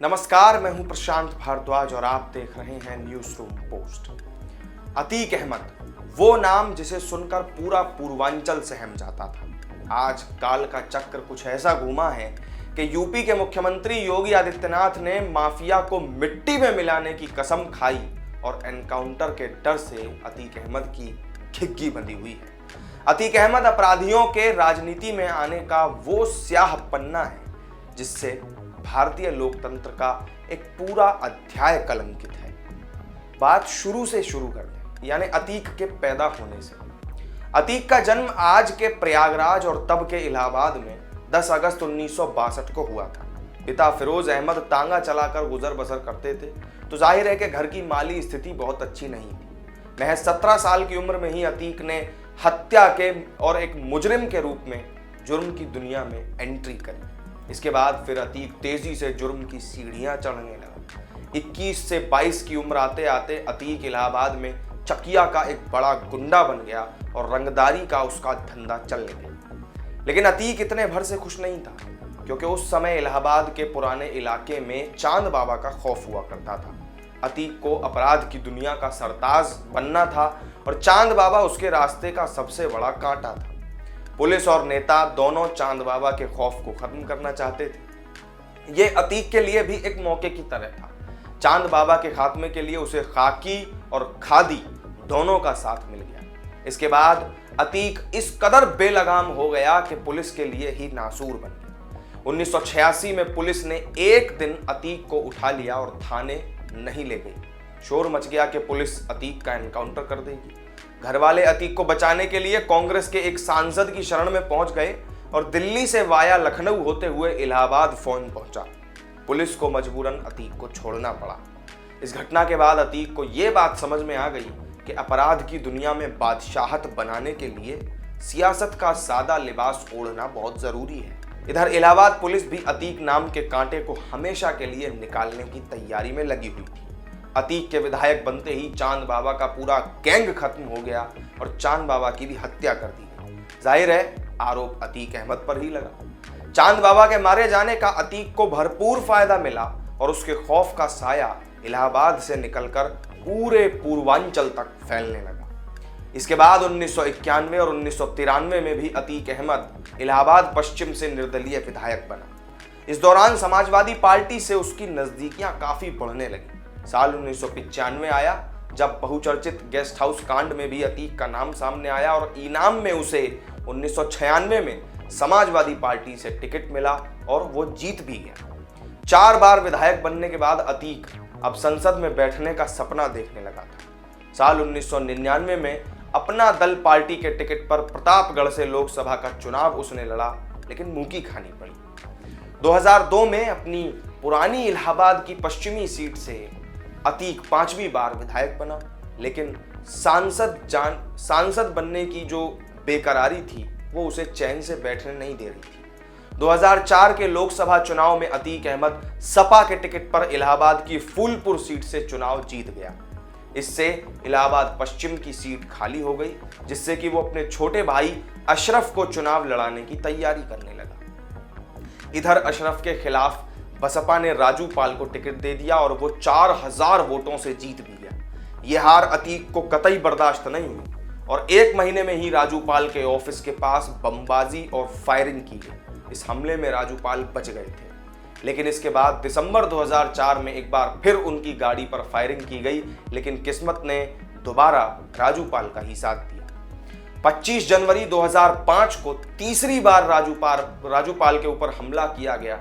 नमस्कार, मैं हूं प्रशांत भारद्वाज और आप देख रहे हैं news room post. Atiq Ahmed, वो नाम जिसे सुनकर पूरा पूर्वांचल सहम जाता था। आज काल का चक्र कुछ ऐसा घूमा है कि यूपी के मुख्यमंत्री योगी आदित्यनाथ ने माफिया को मिट्टी में मिलाने की कसम खाई और एनकाउंटर के डर से अतीक अहमद की खिग्गी बंधी हुई है। अतीक अहमद अपराधियों के राजनीति में आने का वो स्याह पन्ना है जिससे भारतीय लोकतंत्र का एक पूरा अध्याय कलंकित है। बात शुरू से शुरू करते हैं, यानी अतीक के पैदा होने से। अतीक का जन्म आज के प्रयागराज और तब के इलाहाबाद में 10 अगस्त 1962 को हुआ था। पिता फिरोज अहमद तांगा चलाकर गुजर बसर करते थे, तो जाहिर है कि घर की माली स्थिति बहुत अच्छी नहीं थी। महज 17 साल की उम्र में ही अतीक ने हत्या के और एक मुजरिम के रूप में जुर्म की दुनिया में एंट्री करी। इसके बाद फिर अतीक तेजी से जुर्म की सीढ़ियां चढ़ने लगा। 21 से 22 की उम्र आते आते अतीक इलाहाबाद में चकिया का एक बड़ा गुंडा बन गया और रंगदारी का उसका धंधा चलने लगा। लेकिन अतीक इतने भर से खुश नहीं था, क्योंकि उस समय इलाहाबाद के पुराने इलाके में चांद बाबा का खौफ हुआ करता था। अतीक को अपराध की दुनिया का सरताज बनना था और चांद बाबा उसके रास्ते का सबसे बड़ा कांटा था। पुलिस और नेता दोनों चांद बाबा के खौफ को खत्म करना चाहते थे। ये अतीक के लिए भी एक मौके की तरह था। चांद बाबा के खात्मे के लिए उसे खाकी और खादी दोनों का साथ मिल गया। इसके बाद अतीक इस कदर बेलगाम हो गया कि पुलिस के लिए ही नासूर बन गया। 1986 में पुलिस ने एक दिन अतीक को उठा लिया और थाने नहीं ले गई। शोर मच गया कि पुलिस अतीक का एनकाउंटर कर देगी। घर वाले अतीक को बचाने के लिए कांग्रेस के एक सांसद की शरण में पहुंच गए और दिल्ली से वाया लखनऊ होते हुए इलाहाबाद फोन पहुंचा। पुलिस को मजबूरन अतीक को छोड़ना पड़ा। इस घटना के बाद अतीक को यह बात समझ में आ गई कि अपराध की दुनिया में बादशाहत बनाने के लिए सियासत का सादा लिबास ओढ़ना बहुत जरूरी है। इधर इलाहाबाद पुलिस भी अतीक नाम के कांटे को हमेशा के लिए निकालने की तैयारी में लगी हुई थी। अतीक के विधायक बनते ही चांद बाबा का पूरा गैंग खत्म हो गया और चांद बाबा की भी हत्या कर दी गई। जाहिर है आरोप अतीक अहमद पर ही लगा। चांद बाबा के मारे जाने का अतीक को भरपूर फायदा मिला और उसके खौफ का साया इलाहाबाद से निकलकर पूरे पूर्वांचल तक फैलने लगा। इसके बाद 1991 और 1993 में भी अतीक अहमद इलाहाबाद पश्चिम से निर्दलीय विधायक बना। इस दौरान समाजवादी पार्टी से उसकी नजदीकियां काफी बढ़ने लगी। साल 1995 आया, जब बहुचर्चित गेस्ट हाउस कांड में भी अतीक का नाम सामने आया और इनाम में उसे 1996 में समाजवादी पार्टी से टिकट मिला और वो जीत भी गया। 4 बार विधायक बनने के बाद अतीक अब संसद में बैठने का सपना देखने लगा था। साल 1999 में अपना दल पार्टी के टिकट पर प्रतापगढ़ से लोकसभा का चुनाव उसने लड़ा, लेकिन मुंह की खानी पड़ी। 2002 में अपनी पुरानी इलाहाबाद की पश्चिमी सीट से अतीक 5वीं बार विधायक बना, लेकिन सांसद बनने की जो बेकरारी थी वो उसे चैन से बैठने नहीं दे रही थी। 2004 के लोकसभा चुनाव में अतीक अहमद सपा के टिकट पर इलाहाबाद की फूलपुर सीट से चुनाव जीत गया। इससे इलाहाबाद पश्चिम की सीट खाली हो गई, जिससे कि वो अपने छोटे भाई अशरफ को चुनाव लड़ाने की तैयारी करने लगा। इधर अशरफ के खिलाफ बसपा ने राजू पाल को टिकट दे दिया और वो 4000 वोटों से जीत भी गया। यह हार अतीक को कतई बर्दाश्त नहीं हुई और 1 महीने में ही राजू पाल के ऑफिस के पास बमबाजी और फायरिंग की गई। इस हमले में राजू पाल बच गए थे, लेकिन इसके बाद दिसंबर 2004 में एक बार फिर उनकी गाड़ी पर फायरिंग की गई, लेकिन किस्मत ने दोबारा राजू पाल का ही साथ दिया। 25 जनवरी 2005 को तीसरी बार राजू पाल के ऊपर हमला किया गया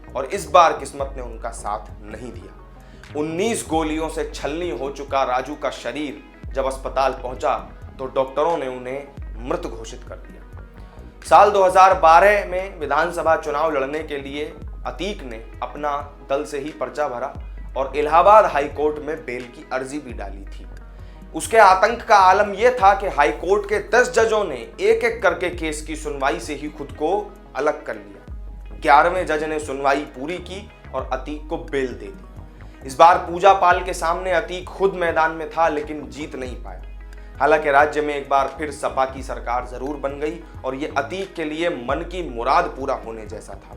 और इस बार किस्मत ने उनका साथ नहीं दिया। 19 गोलियों से छलनी हो चुका राजू का शरीर जब अस्पताल पहुंचा तो डॉक्टरों ने उन्हें मृत घोषित कर दिया। साल 2012 में विधानसभा चुनाव लड़ने के लिए अतीक ने अपना दल से ही पर्चा भरा और इलाहाबाद हाईकोर्ट में बेल की अर्जी भी डाली थी। उसके आतंक का आलम यह था कि हाईकोर्ट के 10 जजों ने एक एक करके केस की सुनवाई से ही खुद को अलग कर लिया। 11वें जज ने सुनवाई पूरी की और अतीक को बेल दे दी। इस बार पूजा पाल के सामने अतीक खुद मैदान में था, लेकिन जीत नहीं पाया। हालांकि राज्य में एक बार फिर सपा की सरकार जरूर बन गई और ये अतीक के लिए मन की मुराद पूरा होने जैसा था।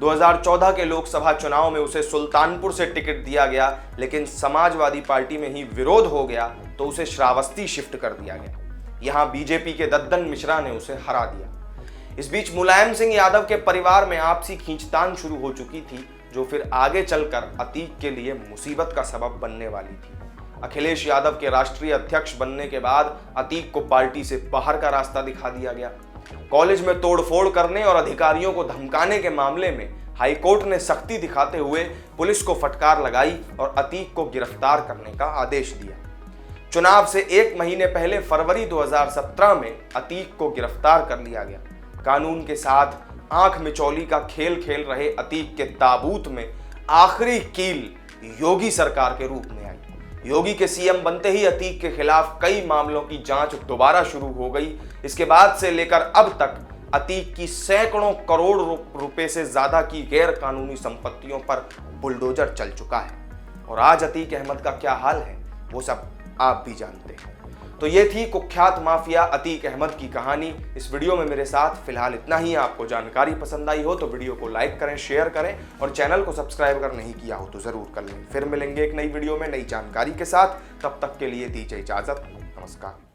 2014 के लोकसभा चुनाव में उसे सुल्तानपुर से टिकट दिया गया, लेकिन समाजवादी पार्टी में ही विरोध हो गया तो उसे श्रावस्ती शिफ्ट कर दिया गया। यहां बीजेपी के दद्दन मिश्रा ने उसे हरा दिया। इस बीच मुलायम सिंह यादव के परिवार में आपसी खींचतान शुरू हो चुकी थी, जो फिर आगे चलकर अतीक के लिए मुसीबत का सबब बनने वाली थी। अखिलेश यादव के राष्ट्रीय अध्यक्ष बनने के बाद अतीक को पार्टी से बाहर का रास्ता दिखा दिया गया। कॉलेज में तोड़फोड़ करने और अधिकारियों को धमकाने के मामले में हाईकोर्ट ने सख्ती दिखाते हुए पुलिस को फटकार लगाई और अतीक को गिरफ्तार करने का आदेश दिया। चुनाव से 1 महीने पहले फरवरी 2017 में अतीक को गिरफ्तार कर लिया गया। कानून के साथ आंख मिचौली का खेल खेल रहे अतीक के ताबूत में आखिरी कील योगी सरकार के रूप में आई। योगी के सीएम बनते ही अतीक के खिलाफ कई मामलों की जांच दोबारा शुरू हो गई। इसके बाद से लेकर अब तक अतीक की सैकड़ों करोड़ रुपए से ज्यादा की गैर कानूनी संपत्तियों पर बुलडोजर चल चुका है। और आज अतीक अहमद का क्या हाल है वो सब आप भी जानते हैं। तो ये थी कुख्यात माफिया अतीक अहमद की कहानी। इस वीडियो में मेरे साथ फिलहाल इतना ही। आपको जानकारी पसंद आई हो तो वीडियो को लाइक करें, शेयर करें और चैनल को सब्सक्राइब अगर नहीं किया हो तो जरूर कर लें। फिर मिलेंगे एक नई वीडियो में नई जानकारी के साथ। तब तक के लिए दीजिए इजाजत। नमस्कार।